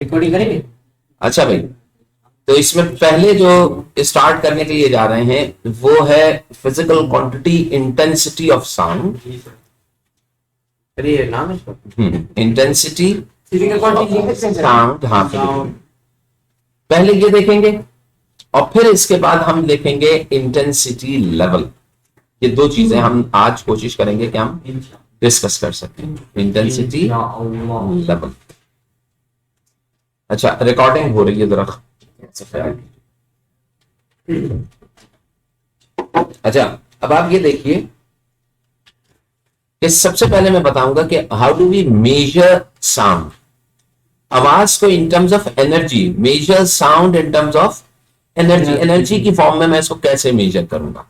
Recording करेंगे। अच्छा भाई, तो इसमें पहले जो स्टार्ट करने के लिए जा रहे हैं वो है physical quantity intensity of sound. अरे ये नाम है इसका। इंटेंसिटी फिजिकल क्वांटिटी साउंड, हाँ साउंड। पहले ये देखेंगे और फिर इसके बाद हम देखेंगे इंटेंसिटी लेवल। ये दो चीजें हम आज कोशिश करेंगे कि हम डिस्कस कर सकें, इंटेंसिटी लेवल। अच्छा, रिकॉर्डिंग हो रही है जरा। अच्छा, अब आप ये देखिए कि सबसे पहले मैं बताऊंगा कि how do we measure sound. आवाज को in terms of energy, measure sound in terms of energy. Energy की फॉर्म में मैं इसको कैसे मेजर करूंगा?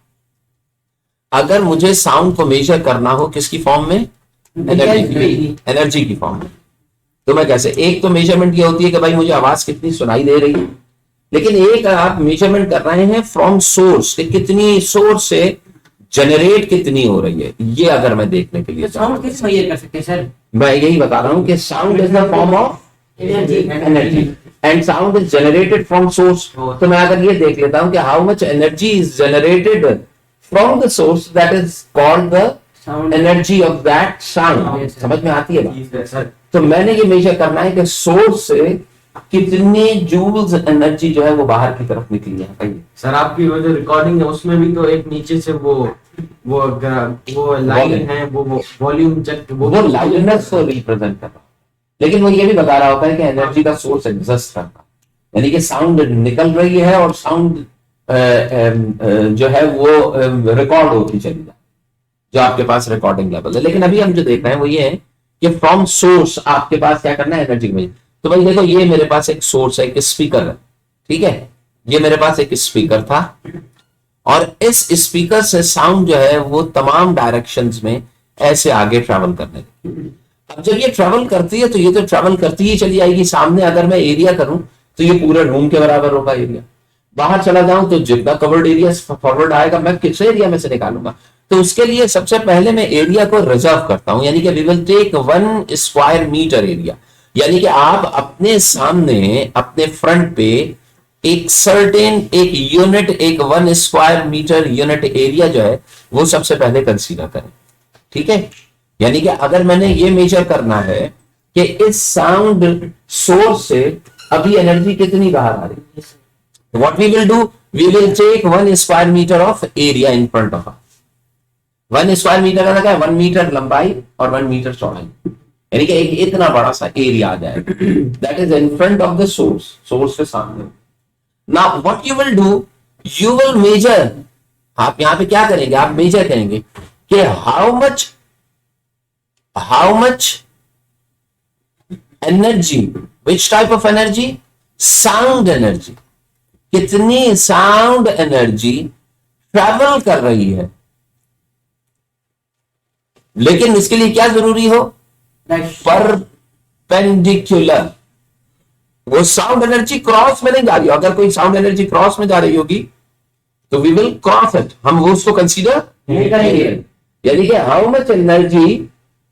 अगर मुझे साउंड को मेजर करना हो किसकी फॉर्म में? एनर्जी की फॉर्म में। तो मैं कैसे, एक तो मेजरमेंट ये होती है कि भाई मुझे आवाज कितनी सुनाई दे रही है, लेकिन एक आप मेजरमेंट कर रहे हैं फ्रॉम सोर्स, कितनी सोर्स से जनरेट कितनी हो रही है, ये अगर मैं देखने के लिए साउंड कैसे मेजर कर सकते हैं सर? मैं यही बता रहा हूं कि sound is the form of energy and sound is generated from source. तो मैं अगर ये देख लेता हूं कि how much energy is generated from the source, that is called the energy of that sound. समझ में आती है बात? तो मैंने ये मेजर करना है कि सोर्स से कितने जूल्स एनर्जी जो है वो बाहर की तरफ निकली है। सर आपकी वो जो रिकॉर्डिंग है उसमें भी तो एक नीचे से वो लाइन है, वो वॉल्यूम चेक, वो लाउडनेस को रिप्रेजेंट कर रहा है, लेकिन वो ये भी बता रहा होता है कि एनर्जी का सोर्स एग्जिस्ट करता है, यानी कि साउंड निकल रही है और साउंड जो है वो रिकॉर्ड होती चली जाए, जो आपके पास रिकॉर्डिंग लेवल है। लेकिन अभी हम जो देख रहे हैं वो ये है कि फ्रॉम सोर्स आपके पास क्या करना है, एनर्जी में। तो भाई देखो, ये मेरे पास एक सोर्स है, एक स्पीकर है, ठीक है, ये मेरे पास एक स्पीकर था और इस स्पीकर से साउंड जो है वो तमाम डायरेक्शंस में ऐसे आगे ट्रैवल करने लगी। अब जब ये ट्रैवल करती है तो ये तो ट्रैवल करती ही चली जाएगी। सामने अगर मैं एरिया करूं तो ये पूरे रूम के बराबर होगा एरिया। बाहर चला जाऊं तो जितना कवर्ड एरिया फॉरवर्ड आएगा मैं किस एरिया में से निकालूंगा? तो उसके लिए सबसे पहले मैं एरिया को रिजर्व करता हूं, यानी कि we will take 1 square metre area. यानी कि आप अपने सामने, अपने फ्रंट पे एक सर्टेन, एक यूनिट, एक 1 स्क्वायर मीटर यूनिट एरिया जो है वो सबसे पहले कंसीडर करें, ठीक है। यानी कि अगर मैंने ये मेजर करना है कि इस साउंड सोर्स से अभी एनर्जी कितनी बाहर आ रही है, what we will do, we will take 1 square meter of area in front of us। 1 square metre का क्या है? 1 मीटर लंबाई और 1 मीटर चौड़ाई, यानी कि एक इतना बड़ा सा एरिया आ जाएगा, that is in front of the source, source के सामने। Now what you will do, you will measure. आप यहां पे क्या करेंगे? आप मेजर करेंगे कि how much energy, which type of energy? Sound energy. कितनी साउंड एनर्जी ट्रैवल कर रही है। लेकिन इसके लिए क्या जरूरी हो? परपेंडिकुलर। वो साउंड एनर्जी क्रॉस में नहीं जा रही हो। अगर कोई साउंड एनर्जी क्रॉस में जा रही होगी तो वी विल क्रॉस इट, हम वो उसको कंसीडर नहीं करेंगे। यानी कि how much energy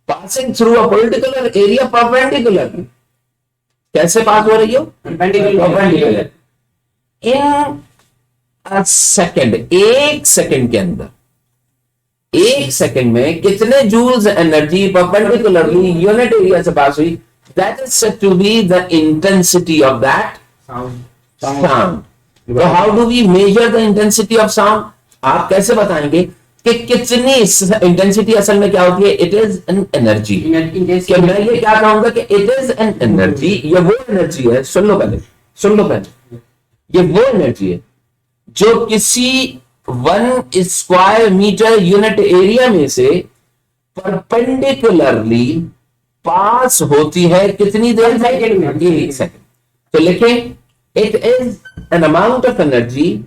passing through a particular area perpendicular. कैसे पास हो रही हो? परपेंडिकुलर। इन अ सेकेंड, एक सेकेंड के अंदर, एक सेकेंड में कितने joules energy perpendicularly unit area से पास हुई, that is said to be the intensity of that sound. तो how do we measure the intensity of sound? आप कैसे बताएंगे कि कितनी इंटेंसिटी असल में क्या होती है? It is N energy. क्या मैं ये क्या कहूंगा कि इट इज एन एनर्जी? ये वो एनर्जी है, सुन लो पहले, सुन लो पहले, ये वो एनर्जी है जो किसी 1 स्क्वायर मीटर यूनिट एरिया में से परपेंडिकुलरली पास होती है। कितनी देर में? 1 सेकेंड। तो लिखें, it is an amount of energy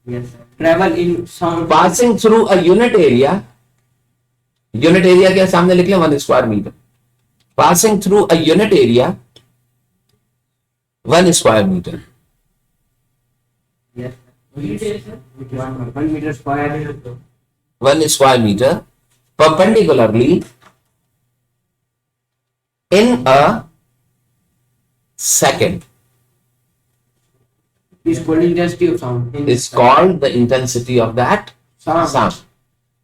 travel in sound passing through a unit area. Unit area के सामने लिख लें 1 square metre, passing through a unit area 1 square meter। Yes. 1 meter square 1 square meter perpendicularly in a second It's called intensity of sound. is called the intensity of that Sound. sound.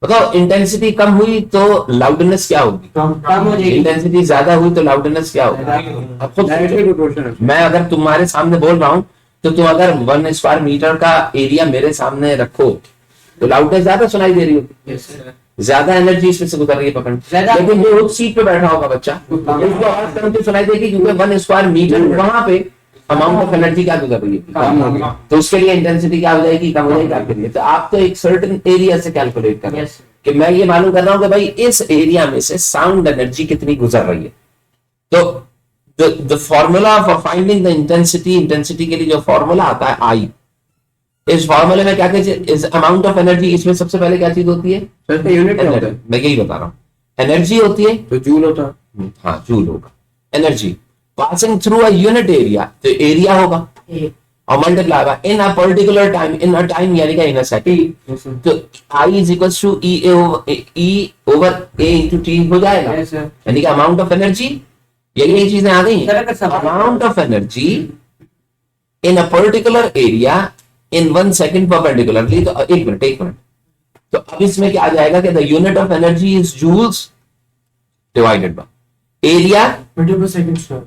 बताओ intensity कम हुई तो loudness क्या होगी, कम हो जाएगी. Intensity ज्यादा हुई तो लाउडनेस क्या होगी. अब खुद Directly सोचो. proportional है. मैं अगर तुम्हारे सामने बोल रहा हूं तो तुम अगर 1 स्क्वायर मीटर का एरिया मेरे सामने रखो तो लाउडनेस ज्यादा सुनाई दे रही होगी, Yes, sir. ज्यादा एनर्जी इसमें से गुजर रही है पकड़. ज्यादा- लेकिन जो उस सीट पे बैठा होगा बच्चा उसको और कम तो सुनाई देगी क्योंकि 1 स्क्वायर मीटर वहां पे अमाउंट ऑफ एनर्जी क्या गुजर रही है, कम हो गया. तो उसके लिए इंटेंसिटी क्या हो जाएगी, कम हो जाएगी आपके लिए. तो आप तो एक सर्टेन एरिया से कैलकुलेट कर रहे हैं Yes. कि मैं ये मालूम कर रहा हूं कि भाई इस एरिया में से साउंड एनर्जी कितनी गुजर रही है. तो the formula for finding the intensity के लिए जो फॉर्मूला आता है आई, इस फॉर्मूले में क्या कहते हैं, इस अमाउंट ऑफ एनर्जी, इसमें सबसे पहले क्या चीज होती है, सर इसका यूनिट क्या होता है? मैं यही बता रहा हूँ. एनर्जी होती है, तो जूल होता है. हाँ जूल होगा. Energy passing through a unit area, तो एरिया होगा और मल्टीप्लाई होगा in a particular time, in a time यानी कि in a second. Yes, sir. तो I is equal to E over A into T हो जाएगा, Yes, sir. यानी कि अमाउंट ऑफ एनर्जी. यही चीजें आ गई. सर अगर सवाल amount of energy in a particular area in 1 second perpendicularly. तो एक मिनट. तो अब इसमें क्या आ जाएगा कि the unit of energy is joules divided by area. Metre per second sir.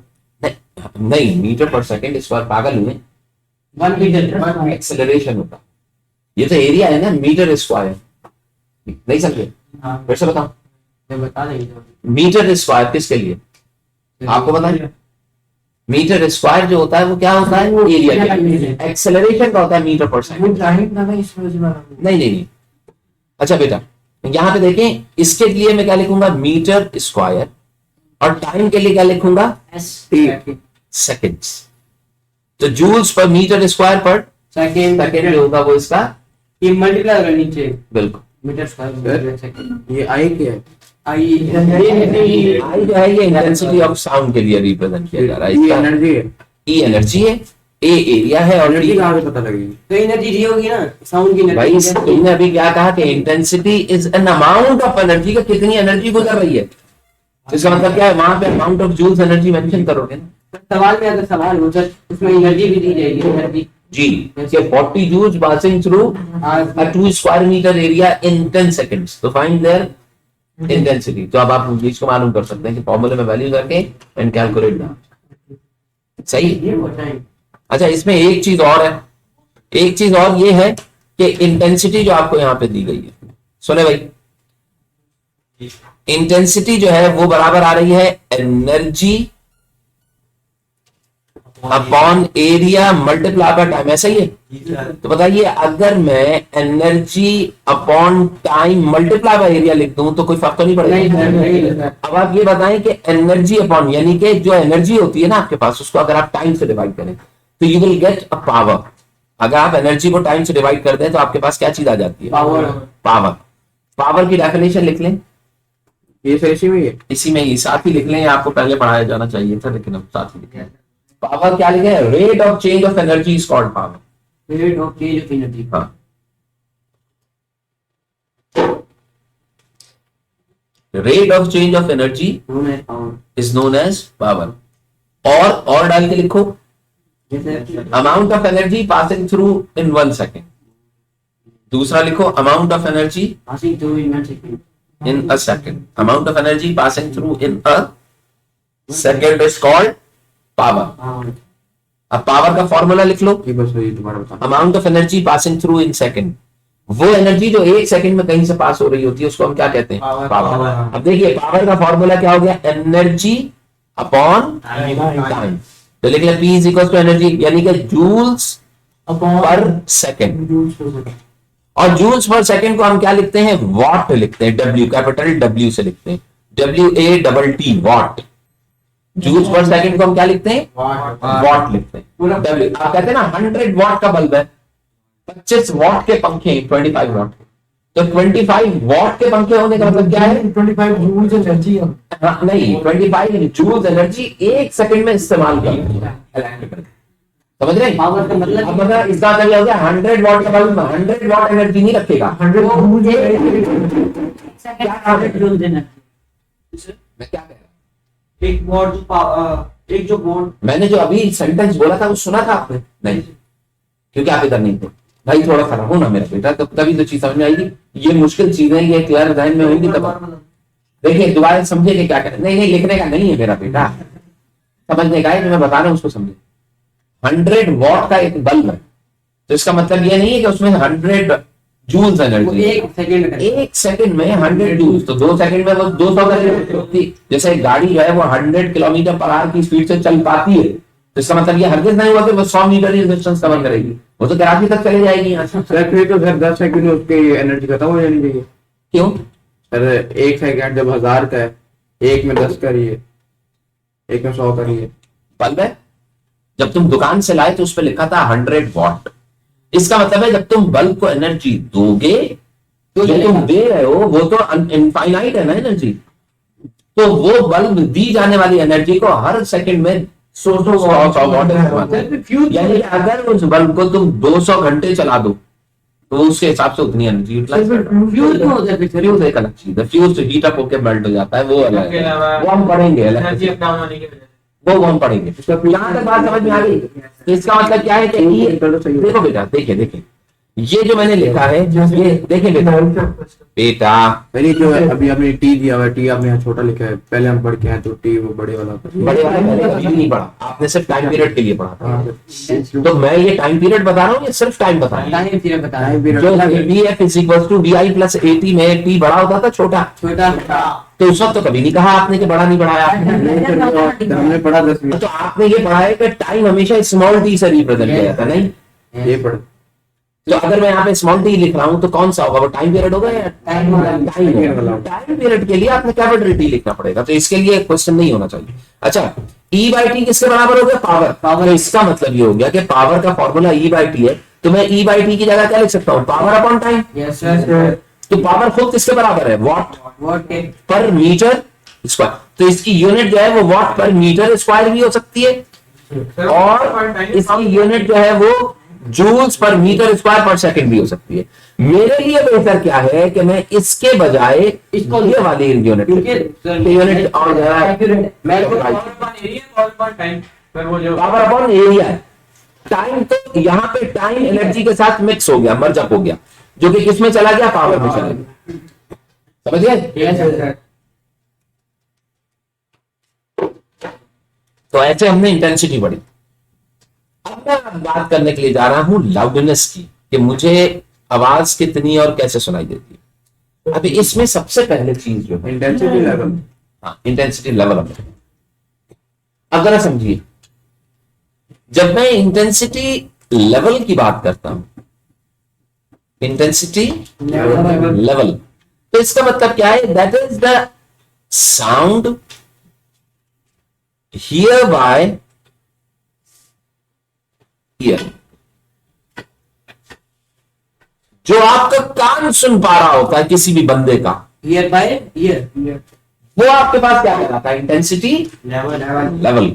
नहीं मीटर पर सेकंड, इस बार पागल हुए. 1 मीटर. एक्सेलरेशन होता, ये तो एरिया है ना, मीटर स्क्वायर. नहीं समझे, हाँ, फिर से बताओ. मैं बता देंगे. मीटर स्क्वायर किसके लिए, आपको बताइए. मीटर स्क्वायर जो होता है वो क्या होता है, एरिया के लिए. एक्सेलरेशन का होता है मीटर पर सेकंड. वो ड्राइंग का ना इस वजह से. नहीं. अच्छा बेटा यहां पे देखें, इसके लिए मैं क्या लिखूंगा, मीटर स्क्वायर, और टाइम के लिए क्या लिखूंगा, सेकंड्स. तो जूल्स पर मीटर स्क्वायर पर सेकंड जो होगा वो इसका ये मल्टीप्लाई होगा नीचे. बिल्कुल. Metre square second. ये आई क्या है? आई जो है ये इंटेंसिटी ऑफ साउंड के लिए रिप्रेजेंट किया जा रहा है. ये इसका एनर्जी है. ई एनर्जी है, ए एरिया है एनर्जी ऑलरेडी. कहाँ से पता लगेगी? तो एनर्जी दी होगी ना, साउंड की भाई एनर्जी. तुमने अभी क्या कहा कि intensity is an amount of energy, का कितनी एनर्जी गुजर रही है. इसका मतलब क्या है, वहां पे amount of joules energy mention करोगे ना. सवाल में अगर सवाल हो सर उसमें एनर्जी भी दी जाएगी. एनर्जी जी, कि 40 joules passing through a 2 square meter area in 10 seconds. तो find their intensity. तो अब आप इसको मालूम कर सकते हैं कि फॉर्मूले में वैल्यू करके एंड कैलकुलेट दैट. सही. ये होता है. अच्छा इसमें एक चीज और है, एक चीज और ये है कि इंटेंसिटी जो आपको यहाँ पे दी गई है, सुने भाई, इंटेंसिटी जो है वो बराबर आ रही है energy upon area multiply by time. ऐसा ही है. तो बताइए अगर मैं energy upon time multiply by area लिख दूं तो कोई फर्क तो नहीं पड़ेगा. अब आप ये बताएं कि एनर्जी अपॉन, यानी कि जो एनर्जी होती है ना आपके पास, उसको अगर आप टाइम से डिवाइड करें तो you will get a power. अगर आप एनर्जी को टाइम से डिवाइड कर दें तो आपके पास क्या चीज आ जाती है, पावर. पावर की डेफिनेशन लिख लें. ये सर इसी में ही है. इसी में ही साथ ही लिख लें, आपको पहले पढ़ाया जाना चाहिए था लेकिन अब साथ ही लिखें. पावर क्या लिखे, rate of change of energy is called power. Rate of change of energy. हाँ, rate of change of energy is known as power. और डाल के लिखो, amount of energy passing through in 1 second. दूसरा लिखो amount of energy passing through in 1 second. in a second. Amount of energy passing through in a second is called power. अब power का formula लिख लो, ये बस ये दोबारा बता. Amount of energy passing through in second. वो एनर्जी जो 1 सेकंड में कहीं से पास हो रही होती है उसको हम क्या कहते हैं, पावर. अब देखिए पावर का फॉर्मूला क्या हो गया, एनर्जी अपॉन टाइम. तो लिख लें P is equal to energy यानी कि जूल्स पर सेकंड. और जूल्स पर सेकंड को हम क्या लिखते हैं, वॉट लिखते हैं. W कैपिटल W से लिखते हैं, WATT वॉट. जूल्स पर सेकंड को हम क्या लिखते हैं, वॉट लिखते हैं. W आप कहते हैं ना 100 वॉट का बल्ब है, 25 वॉट के पंखे हैं, 25 वॉट. तो 25 वॉट के पंखे होने का मतलब क्या है, 25 जूल्स एनर्जी. नहीं 25 जूल्स एनर्जी 1 सेकंड में इस्तेमाल करते हैं इलेक्ट्रिकल. समझ रहे हैं? पावर का मतलब अब मतलब इसका मतलब क्या हो गया, 100 वॉट का बल्ब 100 वॉट एनर्जी नहीं रखेगा। 100 जूल देना। मैं क्या कह रहा एक वॉट जो एक जो वॉट मैंने जो अभी सेंटेंस बोला था वो सुना था आपने? नहीं, क्योंकि आप इधर नहीं थे भाई। थोड़ा सा रहो ना मेरा बेटा, तब तभी तो चीज समझ में आएगी। ये मुश्किल चीजें ये क्लियर ध्यान में होंगी तब। देखिए दोबारा समझे कि क्या करें। नहीं लिखने का नहीं है मेरा बेटा, समझने का है। जो मैं बता रहा हूँ उसको समझे। 100 वॉट का एक बल्ब है, तो इसका मतलब ये नहीं है कि उसमें 100 जूल्स एनर्जी। एक सेकंड में एक सेकंड में 100 जूल्स, तो 2 सेकंड में वो 200 का। जैसे एक गाड़ी जो है वो 100 किलोमीटर पर आवर की स्पीड से चल पाती है, तो इसका मतलब ये हरगिज नहीं हुआ कि वो 100 मीटर ही डिस्टेंस कवर करेगी, वो तो कराची तक चले जाएगी यहाँ से। सर फिर तो सर 10 सेकंड में उसकी एनर्जी खत्म हो जानी चाहिए। क्यों? सर 1 सेकंड जब 1000 का है, 1 में 10 करिए, 1 में 100 करिए। बल्ब है, जब तुम दुकान से लाए तो उस पर लिखा था 100 वॉट। इसका मतलब है जब तुम बल्ब को एनर्जी दोगे तो जो तुम दे रहे हो वो तो इनफाइनाइट है ना एनर्जी, तो वो बल्ब दी जाने वाली एनर्जी को हर सेकंड में 100 वॉट है। यानी कि अगर उस बल्ब को तुम 200 घंटे चला दो तो उसके हिसाब से उतनी एनर्जी यूटिलाइज कर। फ्यूज में होता है। फ्यूज एक अलग चीज है, फ्यूज तो हीट अप होकर मेल्ट हो जाता है, वो अलग है, वो हम पढ़ेंगे अलग, एनर्जी अप डाउन होने की वजह से। वो हम पढ़ेंगे। यहाँ तक बात समझ में आ गई? तो इसका मतलब क्या है कि ये देखो बेटा, देखिए ये जो मैंने लिखा है, ये देखें बेटा पहले जो है अभी आपने टी दिया हुआ है, टी आपने यहाँ छोटा लिखा है, पहले हम पढ़ के आए तो टी वो बड़े वाला बड़े वाले मैंने कभी नहीं पढ़ा, आपने सिर्फ टाइम पीरियड के लिए पढ़ा था। हाँ। तो मैं ये टाइम पीरियड बता रहा हूँ, ये सिर्फ टाइम बता रहा हूँ। टाइम पीरियड बता रहा है। जो VF = VI + AT में T बड़ा होता था छोटा, छोटा तो उस वक्त तो कभी नहीं कहा आपने कि बड़ा नहीं बढ़ाया। हमने पढ़ा 10 तो आपने ये पढ़ा है कि टाइम हमेशा स्मॉल टी से रिप्रेजेंट किया जाता है, नहीं? ये पढ़। तो अगर मैं यहाँ पे स्मॉल टी लिख रहा हूँ तो कौन सा होगा, वो टाइम पीरियड होगा या टाइम पीरियड के लिए आपने कैपिटल टी लिखना पड़ेगा, तो इसके लिए क्वेश्चन नहीं होना चाहिए। अच्छा, E/T किसके बराबर हो गया? पावर। तो इसका मतलब ये हो गया कि पावर का फॉर्मूला E/T है, तो मैं E/T की जगह क्या लिख सकता हूँ? Power upon time. Yes sir. तो पावर खुद किसके बराबर है? वॉट वॉट पर मीटर स्क्वायर। तो इसकी यूनिट जो है वो वॉट पर मीटर स्क्वायर भी हो सकती है, और इसकी यूनिट जो है वो जूल्स पर मीटर स्क्वायर पर सेकंड भी हो सकती है। मेरे लिए बेहतर क्या है कि मैं इसके बजाय इसको ये वाली यूनिट यूनिट और पावर अपॉन एरिया है। टाइम तो यहाँ पे टाइम एनर्जी के साथ मिक्स हो गया, मर्ज अप हो गया, जो कि किसमें चला गया? पावर में चला गया। समझ गए? तो ऐसे हमने इंटेंसिटी बढ़ी। अब मैं बात करने के लिए जा रहा हूं लाउडनेस की, कि मुझे आवाज कितनी और कैसे सुनाई देती है। अभी इसमें सबसे पहले चीज जो है इंटेंसिटी लेवल। हाँ, इंटेंसिटी लेवल। अब जरा समझिए, जब मैं इंटेंसिटी लेवल की बात करता हूं, इंटेंसिटी लेवल, तो इसका मतलब क्या है? That is the sound here by year, जो आपका कान सुन पा रहा होता है किसी भी बंदे का, ईयर बाय ईयर, वो आपके पास क्या कहलाता है? Intensity level.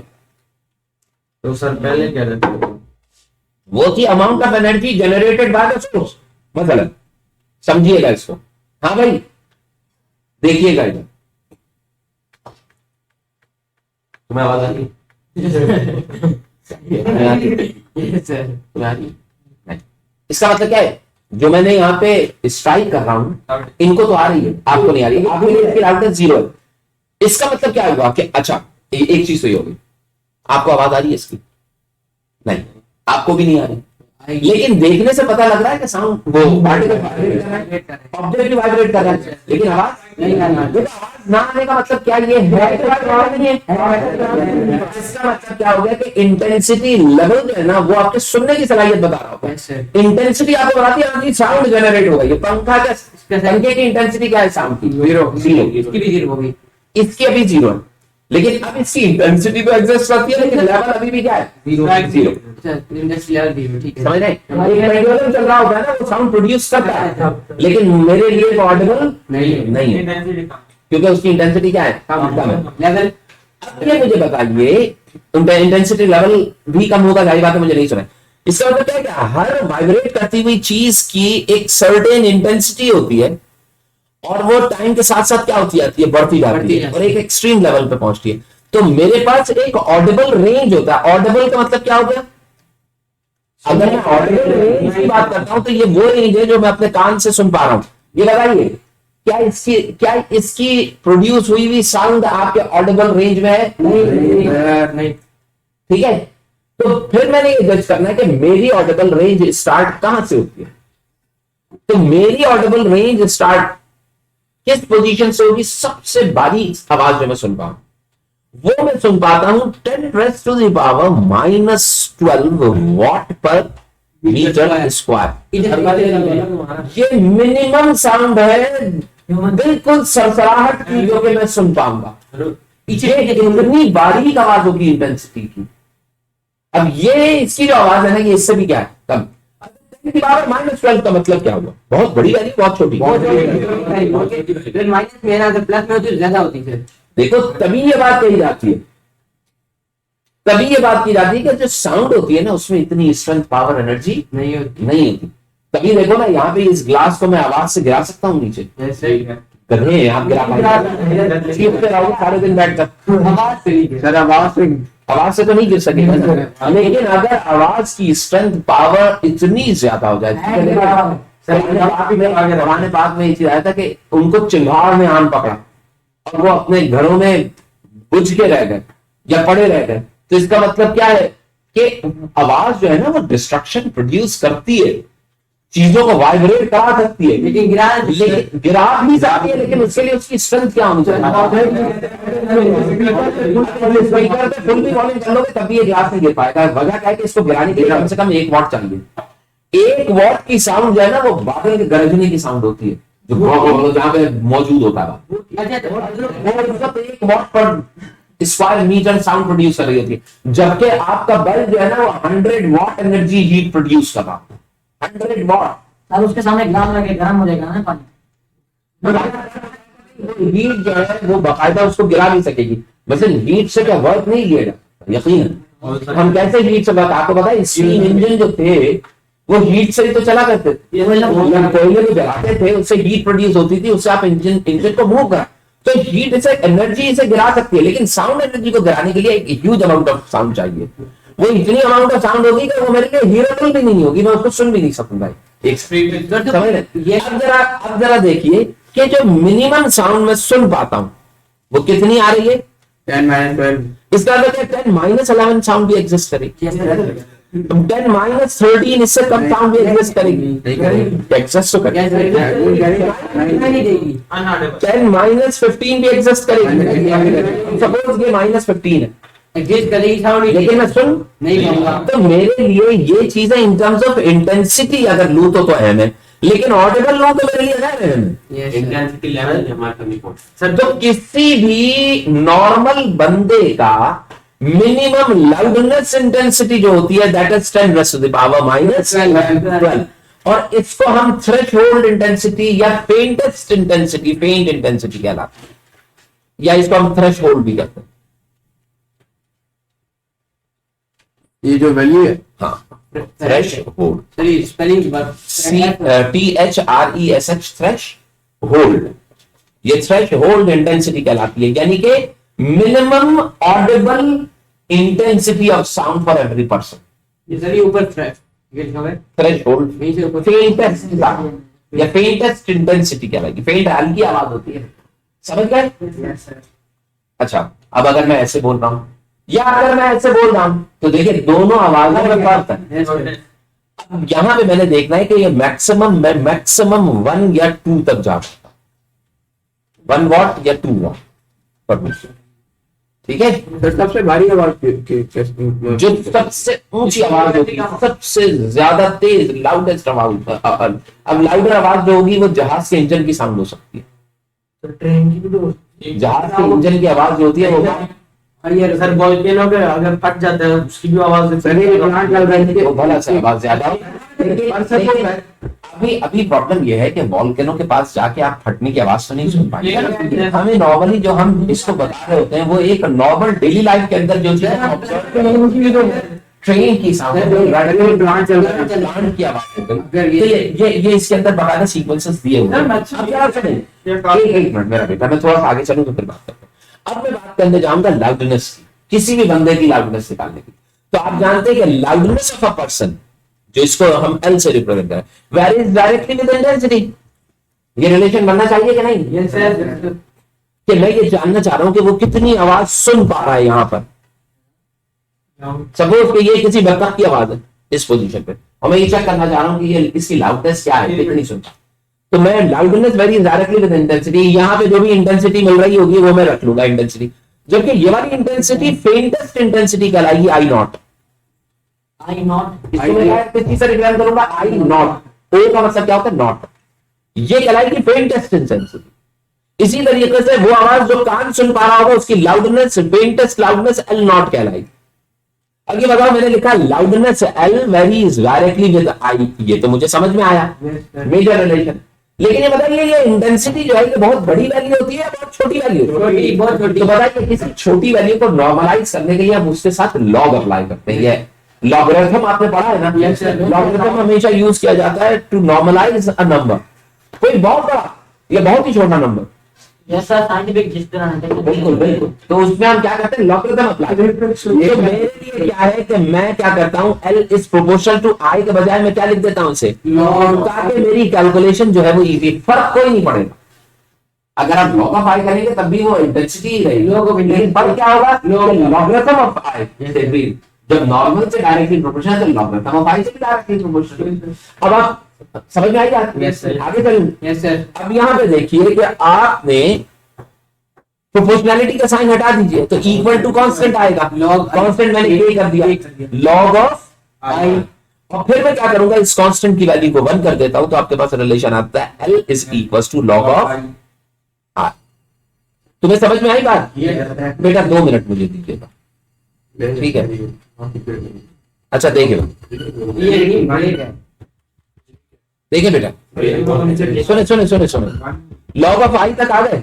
तो सर पहले क्या रहता है? वो थी amount of energy generated by the source. मतलब समझिएगा इसको। हाँ भाई, देखिएगा इधर, तुम्हें आवाज आ रही है? इसका मतलब क्या है? जो मैंने यहाँ पे स्ट्राइक कर रहा हूं, इनको तो आ रही है, आपको नहीं आ रही है, आपके लिए इसकी लाउडनेस 0 है। इसका मतलब क्या होगा कि अच्छा, एक चीज तो ये होगी, आपको आवाज आ रही है इसकी? नहीं, आपको भी नहीं आ रही, लेकिन देखने से पता लग रहा है कि साउंड वो पार्टिकल ऑब्जेक्ट वाइब्रेट कर रहा है, लेकिन आवाज नहीं आ रही। आवाज ना आने का मतलब क्या ये है? इसका मतलब क्या हो गया कि इंटेंसिटी लेवल जो है ना, वो आपके सुनने की सलाहियत बता रहा होगा। इंटेंसिटी आपको बताती है साउंड जनरेट होगा। ये पंखा का पंखे की इंटेंसिटी क्या है? साउंड की 0। इसकी भी 0 होगी, इसकी अभी 0 है, लेकिन अब इसकी इंटेंसिटी तो एग्जिस्ट करती है, लेकिन लेवल अभी भी क्या है? 0। ठीक है, समझ रहे हैं? एक पेंडुलम चल रहा होता है ना, वो साउंड प्रोड्यूस करता है, लेकिन मेरे लिए ऑडिबल नहीं है, क्योंकि उसकी इंटेंसिटी क्या है? कम है। लेवल। अब ये मुझे बताइए इंटेंसिटी लेवल भी कम होगा, जाहिर बात है मुझे नहीं सुना है। इसका मतलब क्या है कि हर वाइब्रेट करती हुई चीज की एक सर्टेन इंटेंसिटी होती है और वो टाइम के साथ साथ क्या होती जाती है, बढ़ती जाती है और एक एक्सट्रीम लेवल पे पहुंचती है। तो मेरे पास एक ऑडिबल रेंज होता है। ऑडिबल का मतलब क्या हो गया? अगर मैं ऑडिबल रेंज की बात करता हूं तो ये वो रेंज है जो मैं अपने कान से सुन पा रहा हूं। ये बताइए क्या इसकी प्रोड्यूस हुई हुई साउंड आपके ऑडिबल रेंज में है? नहीं। ठीक है, तो फिर मैंने ये जज करना है कि मेरी ऑडिबल रेंज स्टार्ट कहां से होती है। तो मेरी ऑडिबल रेंज स्टार्ट किस पोजीशन से होगी? सबसे बारीक आवाज जो मैं सुन पाऊं वो मैं सुन पाता हूं 10⁻⁻12 वॉट पर मीटर स्क्वायर। ये मिनिमम साउंड है, बिल्कुल सरसराहट की जो कि मैं सुन पाऊंगा। ये इतनी बारीक आवाज होगी इंटेंसिटी की। अब ये इसकी जो आवाज है ना, ये इससे भी क्या है, कम। -12 का मतलब क्या हुआ? बहुत बड़ी वैल्यू, बहुत छोटी। माइनस में ना, अगर प्लस में होती तो ज्यादा होती फिर। देखो तभी ये बात कही जाती है, तभी ये बात की जाती है कि जो साउंड होती है ना उसमें इतनी स्ट्रेंथ, पावर, एनर्जी नहीं होती। नहीं होती। तभी देखो ना, यहाँ पे इस ग्लास को मैं आवाज से गिरा सकता हूँ नीचे। गधे हैं आप, गिरा पाएंगे सारे दिन बैठकर? आवाज से नहीं। सर आवाज से तो नहीं गिर सकेगा, लेकिन अगर आवाज की स्ट्रेंथ, पावर इतनी ज्यादा हो जाए। पुराने पाक में ये चीज आया था कि उनको चिंगार में आन पकड़ा और वो अपने घरों में बुझ के रह गए या पड़े रह गए। तो इसका मतलब क्या है कि आवाज जो है ना वो डिस्ट्रक्शन प्रोड्यूस करती है, चीजों को वाइब्रेट करा सकती है, लेकिन गिरा भी सकती है, लेकिन उसके लिए उसकी स्ट्रेंथ क्या होनी चाहिए? स्पीकर पे फुल भी वॉल्यूम कर लोगे तब भी ये ग्लास नहीं गिर पाएगा। वजह क्या है कि इसको गिराने के लिए कम से कम 1 वॉट चाहिए। 1 वॉट की साउंड जो है ना वो बादल के गरजने की साउंड होती है, जो जहां पे मौजूद होता है। 1 वॉट पर स्क्वायर मीटर साउंड प्रोड्यूस कर रही होती है, जबकि आपका बल्ब जो है ना वो 100 वॉट एनर्जी हीट प्रोड्यूस कर रहा है। 100 वॉट। अब उसके सामने ग्लास लगे गर्म हो जाएगा ना पानी। हीट जो है वो बाकायदा उसको गिरा नहीं सकेगी। मतलब हीट से क्या वर्क नहीं किएगा, यकीन। हम कैसे हीट से वर्क, आपको पता है स्टीम इंजन जो थे वो हीट से ही तो चला करते थे। कोयले को जलाते थे, उससे हीट प्रोड्यूस होती थी, उससे आप इंजन को मूव करा। तो हीट से एनर्जी इसे गिरा सकती है, लेकिन साउंड एनर्जी को गिराने के लिए एक ह्यूज अमाउंट ऑफ साउंड चाहिए। वो इतनी अमाउंट ऑफ साउंड होगी कि वो मेरे लिए हियरेबल भी नहीं होगी, मैं उसको सुन भी नहीं सकूंगा। अब जरा देखिए कि जो मिनिमम साउंड मैं सुन पाता हूं वो कितनी आ रही है? 10-12। इसका मतलब 10-11 साउंड भी एग्जिस्ट करेगी। 10-13 इससे कम साउंड भी एग्जिस्ट करेगी। एग्जिस्ट तो करेगी। 10-15 भी एग्जिस्ट करेगी। सपोज ये -15 है, एग्जिस्ट करेगी साउंड, लेकिन मैं सुन नहीं पाऊंगा। तो मेरे लिए ये चीजें इन टर्म्स ऑफ इंटेंसिटी अगर लू तो अहम है, लेकिन ऑडिबल लू तो मेरे लिए अहम है। इंटेंसिटी लेवल हमारा कमी पहुंच सर तो किसी भी नॉर्मल बंदे का मिनिमम लाउडनेस इंटेंसिटी जो होती है दैट इज 10⁻⁻12, और इसको हम थ्रेशोल्ड इंटेंसिटी या फेंटेस्ट इंटेंसिटी, फेंट इंटेंसिटी कहलाती है, या इसको हम थ्रेशोल्ड भी कहते हैं। ये जो वैल्यू है, हाँ, थ्रेशोल्ड, चलिए स्पेलिंग THRESH, थ्रेशोल्ड। ये थ्रेशोल्ड इंटेंसिटी कहलाती है, यानी कि minimum Audible intensity of sound for every person. ये चलिए ऊपर थ्रेशोल्ड फेंटेस्ट या फेंटेस्ट इंटेंसिटी कहलाएगी। फेंट हल्की आवाज होती है, समझ गए? अच्छा, अब अगर मैं ऐसे बोल रहा हूं या अगर मैं ऐसे बोल रहा हूं तो देखिए दोनों आवाजों में फर्क है। अब यहां पे मैंने देखना है कि ये मैक्सिमम 1 या 2 तक जा सकता, 1 वॉट या 2 वॉट पर मिनट। ठीक है, तो सबसे भारी आवाज जो सबसे ऊंची आवाज होगी, सबसे ज्यादा तेज लाउडेस्ट आवाज, अब लाउडर आवाज जो होगी वो जहाज के इंजन की साउंड हो सकती है। तो ट्रेन की भी तो जहाज के इंजन की आवाज जो होती है वो सर वॉल्केनो के अगर फट जाता है उसकी भी आवाज प्लांट लग रहा है, वो भला से आवाज ज्यादा अभी अभी प्रॉब्लम यह है कि वॉल्केनो के पास जाके आप फटने की आवाज तो नहीं सुन पाएंगे। हमें नॉर्मली जो हम इसको बता रहे होते हैं वो एक नॉर्मल डेली लाइफ के अंदर जो चीज ट्रेन की साउंड प्लांट चल रहा है, प्लांट की आवाज हो गई। तो ये इसके अंदर बकायदा सीक्वेंसेस दिए हुए हैं। अब यार सुनिए, एक मिनट मेरा बेटा, मैं थोड़ा सा आगे चलूं तो फिर बात करते हैं। अब मैं बात करने जाऊंगा लाउडनेस की, किसी भी बंदे की लाउडनेस निकालने की। तो आप जानते हैं कि लाउडनेस ऑफ अ पर्सन, जो इसको हम एल से रिप्रेजेंट करें, वेरीज डायरेक्टली विद इंटेंसिटी। ये रिलेशन बनना चाहिए कि नहीं? Yes, sir. कि मैं ये जानना चाह रहा हूं कि वो कितनी आवाज सुन पा रहा है यहां पर। सपोज कि ये किसी बतख की आवाज है इस पोजीशन पे, और मैं ये चेक करना चाह रहा हूं कि ये इसकी लाउडनेस क्या है, कितनी सुनता। तो मैं loudness very directly with intensity, यहाँ पे जो भी इंटेंसिटी मिल रही होगी वो मैं रख लूंगा इंटेंसिटी, जबकि ये वाली इंटेंसिटी फेंटेस्ट इंटेंसिटी कहलाएगी आई नॉट। I not. इसको मैं किसी से रिप्रेजेंट करूंगा आई नॉट। ओ का मतलब क्या होता है? नॉट। ये कहलाएगी फेंटेस्ट इंटेंसिटी। इसी तरीके से वो आवाज जो कान सुन पा रहा होगा उसकी loudness, faintest loudness L naught कहलाएगी। अब ये बताओ, मैंने लिखा loudness L varies directly with I, ये तो मुझे समझ में आया, मेजर रिलेशन। लेकिन ये बताइए, ये इंटेंसिटी जो है ये बहुत बड़ी वैल्यू होती है, बहुत छोटी वैल्यू होती है? बहुत छोटी। तो बताइए, किसी छोटी वैल्यू को नॉर्मलाइज करने के लिए हम उसके साथ लॉग अप्लाई करते हैं। लॉगरिथम आपने पढ़ा है ना? लॉगरिथम हमेशा यूज किया जाता है टू नॉर्मलाइज अ नंबर। कोई बहुत बड़ा या बहुत ही छोटा नंबर, जैसा साइंटिफिक जिस तरह है। बिल्कुल बिल्कुल। तो उसमें हम क्या करते हैं? Logarithm apply. तो मेरे लिए क्या है कि मैं क्या करता हूं, L is proportional to I के बजाय मैं क्या लिख देता हूं इसे, ताकि मेरी कैलकुलेशन जो है वो इजी, फर्क कोई नहीं पड़ेगा। अगर आप लॉग ऑफ I करेंगे तब भी वो इंटेंसिटी ही रहेगी, लेकिन फर्क क्या होगा? Logarithm of I। जैसे जब नॉर्मल से डायरेक्टली प्रोपोर्शनल है तो लॉगरिथम ऑफ I से भी डायरेक्टली प्रोपोर्शनल। अब आप समझ में आई बात? Yes, sir. आगे चलूं? Yes, sir. अब यहां पे देखिए कि आपने प्रोपोर्शनैलिटी का साइन हटा दीजिए तो इक्वल टू कांस्टेंट आएगा। Log कांस्टेंट मैंने ये कर दिया, लॉग ऑफ I। और फिर मैं क्या करूंगा, इस कांस्टेंट की वैल्यू को 1 कर देता हूं तो आपके पास रिलेशन आता है L is equal to log of I। तुम्हें समझ में आई बात? बेटा 2 मिनट मुझे दीजिएगा, ठीक है? अच्छा देखिए देखिए बेटा, सुने सुने सुने सुने, लॉग ऑफ I तक आ गए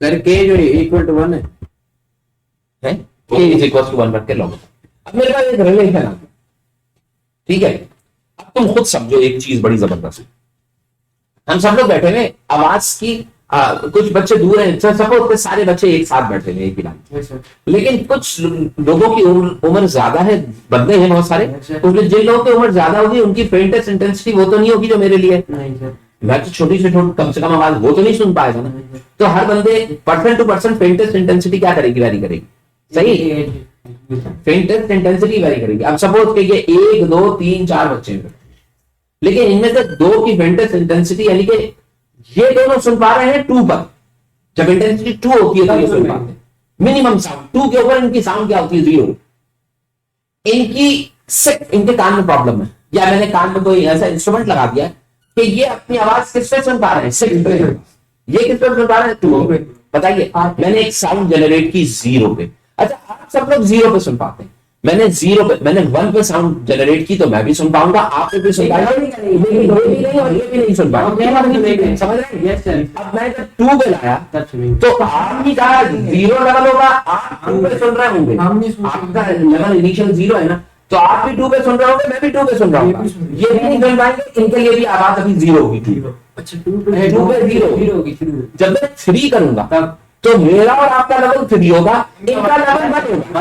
सर के जो इक्वल टू 1 है, के इज इक्वल टू 1 रख के लॉग। अब मेरे पास एक रिलेशन आ गया, ठीक है? अब तुम खुद समझो एक चीज बड़ी जबरदस्त। हम सब लोग बैठे हुए, आवाज की कुछ बच्चे दूर हैं, सपोज सारे बच्चे एक साथ बैठे हुए एक ही लाइन, लेकिन कुछ लोगों की उम्र ज्यादा है, बंदे हैं बहुत सारे, तो जिन लोगों की उम्र ज्यादा होगी उनकी फेंटेस्ट इंटेंसिटी वो तो नहीं होगी जो मेरे लिए। मैं तो छोटी से छोटी कम से कम आवाज वो तो नहीं सुन पाएगा ना। तो हर बंदे person to person faintest intensity क्या करेगी? वेरी करेगी, सही? फेंटेस्ट इंटेंसिटी वेरी करेगी। अब सपोज कि ये 1 2 3 4 बच्चे हैं, लेकिन इनमें से 2 की फेंटेस्ट इंटेंसिटी यानी कि ये दोनों सुन पा रहे हैं 2 पर। जब इंटेंसिटी 2 होती है तो ये सुन पाते हैं मिनिमम साउंड। 2 के ऊपर इनकी साउंड क्या होती है? 0। इनके कान में प्रॉब्लम है, या मैंने कान में कोई ऐसा इंस्ट्रूमेंट लगा दिया कि ये अपनी आवाज किससे सुन पा रहे हैं? 6 पे। ये किस पे सुन पा रहे हैं? 2 पे। बताइए, मैंने एक साउंड जनरेट की 0 पे। अच्छा, आप सब लोग 0 पे सुन पाते हैं, मैंने 0 पे, मैंने 1 पे साउंड जनरेट की तो मैं भी सुन पाऊंगा, आप भी सुन पाएंगे, लेकिन ये भी नहीं और ये भी नहीं सुन पाएंगे। समझ रहे हैं? अब मैं जब 2 पे लाया तो आपकी का 0 लेवल होगा, आप 2 पे सुन रहे होंगे, आपका लेवल इनिशियल 0 है ना, तो आप भी 2 पे सुन रहे होंगे, मैं भी 2 पे सुन रहा हूँ, ये भी नहीं सुन पाएंगे, इनके लिए भी आवाज अभी 0 होगी। 2 पे 0 होगी। जब मैं 3 करूंगा तो मेरा और आपका लेवल 3 होगा, इनका लेवल 1 होगा।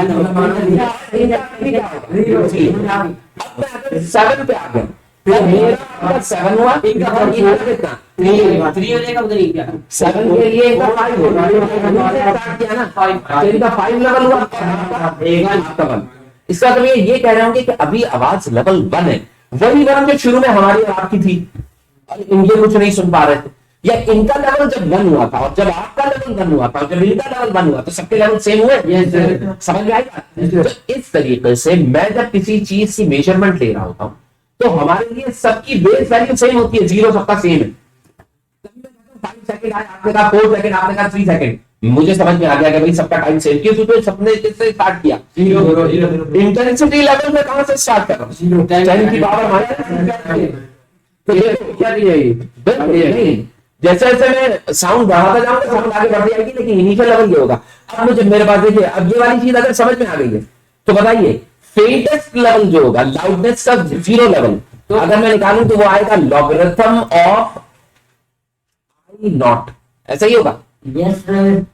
अब मैं अगर 7 पे आ गया तो मेरा आपका 7 हुआ, इनका 4 कितना? 3 हो जाएगा, उधर ही क्या? 7 के लिए इनका 5 होगा, किया ना, तो इनका 5 लेवल हुआ, आपका 1। इसका मतलब ये कह रहे होंगे कि अभी आवाज लेवल 1 है, वही लेवल जो शुरू में हमारी आपकी थी और इनके कुछ नहीं सुन पा रहे थे, या इनका लेवल जब 1 हुआ था और जब आपका लेवल 1 हुआ था और जब इनका लेवल 1 हुआ तो सबके लेवल सेम हुए। समझ में आएगा? तो इस तरीके से मैं जब किसी चीज की मेजरमेंट ले रहा होता हूं तो हमारे लिए सबकी बेस वैल्यू सेम होती है, 0 सबका सेम है। 5 सेकंड आए, आपने कहा 4 सेकंड, आपने कहा 3 सेकंड, मुझे समझ में आ गया कि भाई सबका टाइम सेम क्यों, तो सबने किससे स्टार्ट किया, इंटेंसिटी लेवल में कहां से स्टार्ट कर रहा हूं, 10 की पावर माइनस, तो ये क्या नहीं, जैसे जैसे मैं साउंड बढ़ाता जाऊंगा साउंड आगे बढ़ती जाएगी, लेकिन इनिशियल लेवल ये होगा। अब मुझे मेरे पास देखिए, अब ये वाली चीज अगर समझ में आ गई है तो बताइए फेंटेस्ट लेवल जो होगा लाउडनेस का 0 लेवल, तो अगर मैं निकालूं तो वो आएगा लॉगरिथम ऑफ आई नॉट, ऐसा ही होगा। Yes, sir.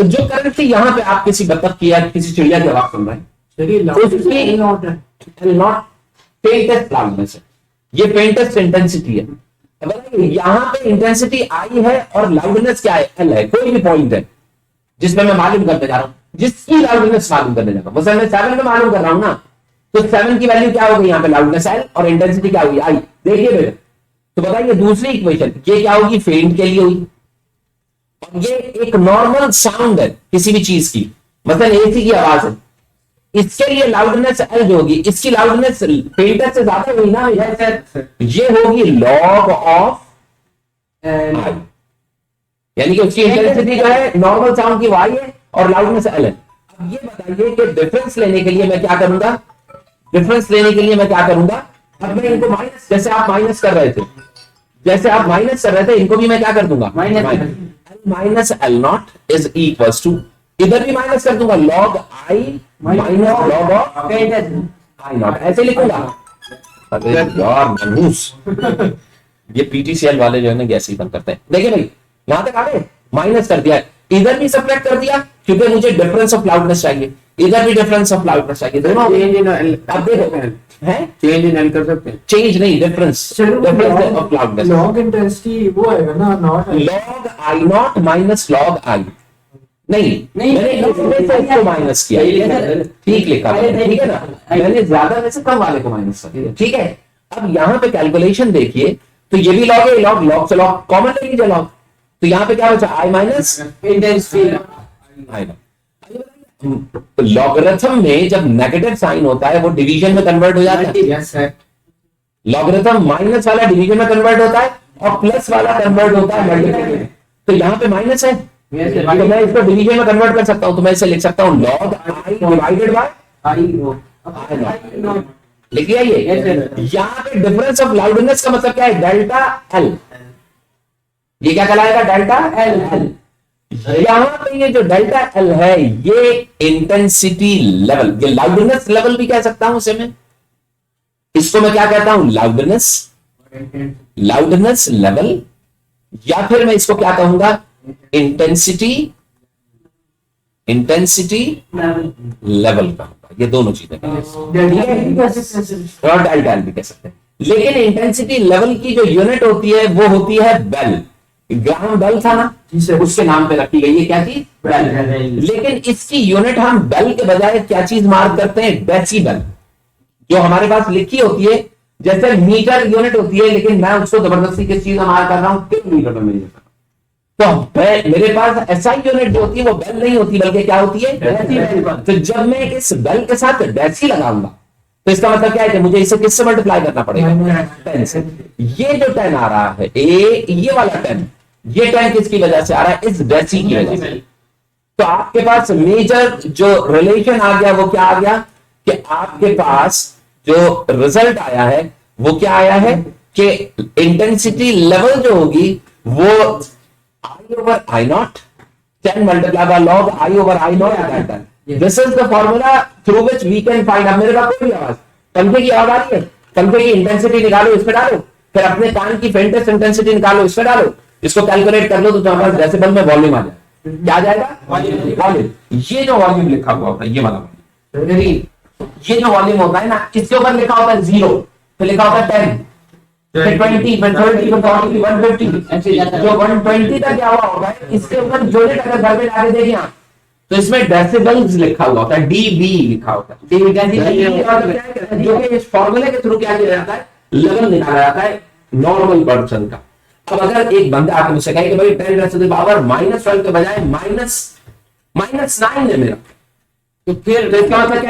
जो करंटली यहाँ पे आप किसी बतख की या किसी चिड़िया की आवाज सुन रहे हैं, उसकी नॉट फेंटेस्ट लाउडनेस है, ये फेंटेस्ट इंटेंसिटी है। यहाँ पे इंटेंसिटी आई है और लाउडनेस क्या है, एल है। कोई भी पॉइंट है जिसमें मैं मालूम करने जा रहा हूं, जिसकी लाउडनेस मालूम करने जा रहा हूं, मैं 7 में मालूम कर रहा हूं ना, तो 7 की वैल्यू क्या होगी यहाँ पे, लाउडनेस एल, और इंटेंसिटी क्या होगी, आई। देखिए बेटा, तो बताइए दूसरी इक्वेशन ये क्या होगी, फेंट के लिए होगी, और ये एक नॉर्मल साउंड है किसी भी चीज की, मतलब एसी की आवाज है, इसके लिए लाउडनेस एल जो होगी, इसकी लाउडनेस फेंटेस्ट से ज्यादा होगी ना, ये होगी लॉग ऑफ आई, यानी कि उसकी इंटेंसिटी जो है नॉर्मल साउंड की वाई है और लाउडनेस एल है। अब ये बताइए कि डिफरेंस लेने के लिए मैं क्या करूंगा, डिफरेंस लेने के लिए मैं क्या करूंगा, अब मैं इनको माइनस, जैसे आप माइनस कर रहे थे, जैसे आप माइनस कर रहे थे, इनको भी मैं क्या कर दूंगा, minus L not is equal to, इधर भी माइनस कर दूंगा log I minus log of I not, ऐसे लिखूंगा। अरे यार मनूस, ये पीटीसीएल वाले जो है ना गैस ही बंद करते हैं। देखिए भाई यहां तक आ गए, माइनस कर दिया, इधर भी सब्ट्रैक्ट कर दिया क्योंकि मुझे डिफरेंस ऑफ लाउडनेस चाहिए, इधर भी डिफरेंस ऑफ लाउडनेस चाहिए, दोनों। अब देखो है चेंज इन एल कर सकते हैं, चेंज नहीं, difference, difference of loudness, log intensity वो आएगा ना, not log I not minus log I, नहीं मैंने इसमें से इसको माइनस किया, ठीक लिखा मैंने, ठीक है ना, मैंने ज्यादा में से कम वाले को माइनस किया, ठीक है। अब यहाँ पे कैलकुलेशन देखिए, तो ये भी लॉग है, लॉग लॉग से लॉग कॉमन ले लीजिए लॉग, तो यहाँ पे क्या बचा, I minus intensity I naught. Logarithm में जब नेगेटिव साइन होता है वो डिवीजन में कन्वर्ट हो जाता है, यस सर, लॉगरिथम माइनस वाला डिवीजन में कन्वर्ट होता है और प्लस वाला कन्वर्ट होता है मल्टीप्लाई में, तो यहाँ पे माइनस है, तो मैं इसको डिवीजन में कन्वर्ट कर सकता हूं, तो मैं इसे लिख सकता हूं log I divided by I not, लिखिए ये। यहाँ पे डिफरेंस ऑफ लाउडनेस का मतलब क्या है, डेल्टा एल, ये क्या कहलाएगा, डेल्टा एल। यहाँ पे ये जो डेल्टा एल है ये इंटेंसिटी लेवल, ये लाउडनेस लेवल भी कह सकता हूं इसे मैं, इसको मैं क्या कहता हूं, लाउडनेस लेवल, या फिर मैं इसको क्या कहूंगा, इंटेंसिटी लेवल का, ये दोनों चीजें और डेल्टा एल भी कह सकते हैं। लेकिन इंटेंसिटी लेवल की जो यूनिट होती है वो होती है बेल, ग्राम बेल था ना, उसके नाम पे रखी गई है क्या चीज, बेल। लेकिन इसकी यूनिट हम बेल के बजाय क्या चीज मार्क करते हैं, डेसिबल, जो हमारे पास लिखी होती है, जैसे मीटर यूनिट होती है, लेकिन मैं उसको जबरदस्ती किस चीज में मार्क कर रहा हूं, किलोमीटर में मेरी, तो मेरे पास एसआई यूनिट जो होती है वो बेल नहीं होती बल्कि क्या होती है, डेसिबल। तो जब मैं इस बेल के साथ डेसी लगाऊंगा तो इसका मतलब क्या है कि मुझे इसे किससे मल्टीप्लाई करना पड़ेगा, 10 से। ये जो 10 आ रहा है, ये वाला 10, ये 10 किसकी वजह से आ रहा है, इस डेसी की वजह से। तो आपके पास मेजर जो रिलेशन आ गया वो क्या आ गया, कि आपके पास जो रिजल्ट आया है वो क्या आया है, कि इंटेंसिटी लेवल जो होगी वो I over I naught 10 multiplied by log I over I naught at that time. This is the formula through which we can find। अब मेरे पास कोई भी आवाज, पंखे की आवाज आ रही है, पंखे की इंटेंसिटी निकालो इसमें डालो, फिर अपने कान की फेंटेस्ट इंटेंसिटी निकालो इसमें डालो, इसको कैलकुलेट कर लो तो तुम्हारे पास डेसिबल में वॉल्यूम आ जाए, क्या आ जाएगा, वॉल्यूम। ये जो वॉल्यूम लिखा हुआ होता है, ये वाला वॉल्यूम, ये जो वॉल्यूम होता है ना, इसके ऊपर लिखा होता है 0, फिर लिखा होता है 10, 20, 30, 40, 150, जो 120 तक क्या हुआ होगा, इसके ऊपर यूनिट अगर घर में जाके देखें आप, तो इसमें डेसिबल्स लिखा हुआ होता है, डीबी लिखा होता है, जो कि इस फॉर्मूले के थ्रू क्या किया जाता है, लेवल निकाला जाता है नॉर्मल पर्सन का। अब अगर एक बंदा आके मुझसे कहे कि भाई 10⁻⁻⁻⁻ के बजाय -9 है मेरा, तो फिर इसका मतलब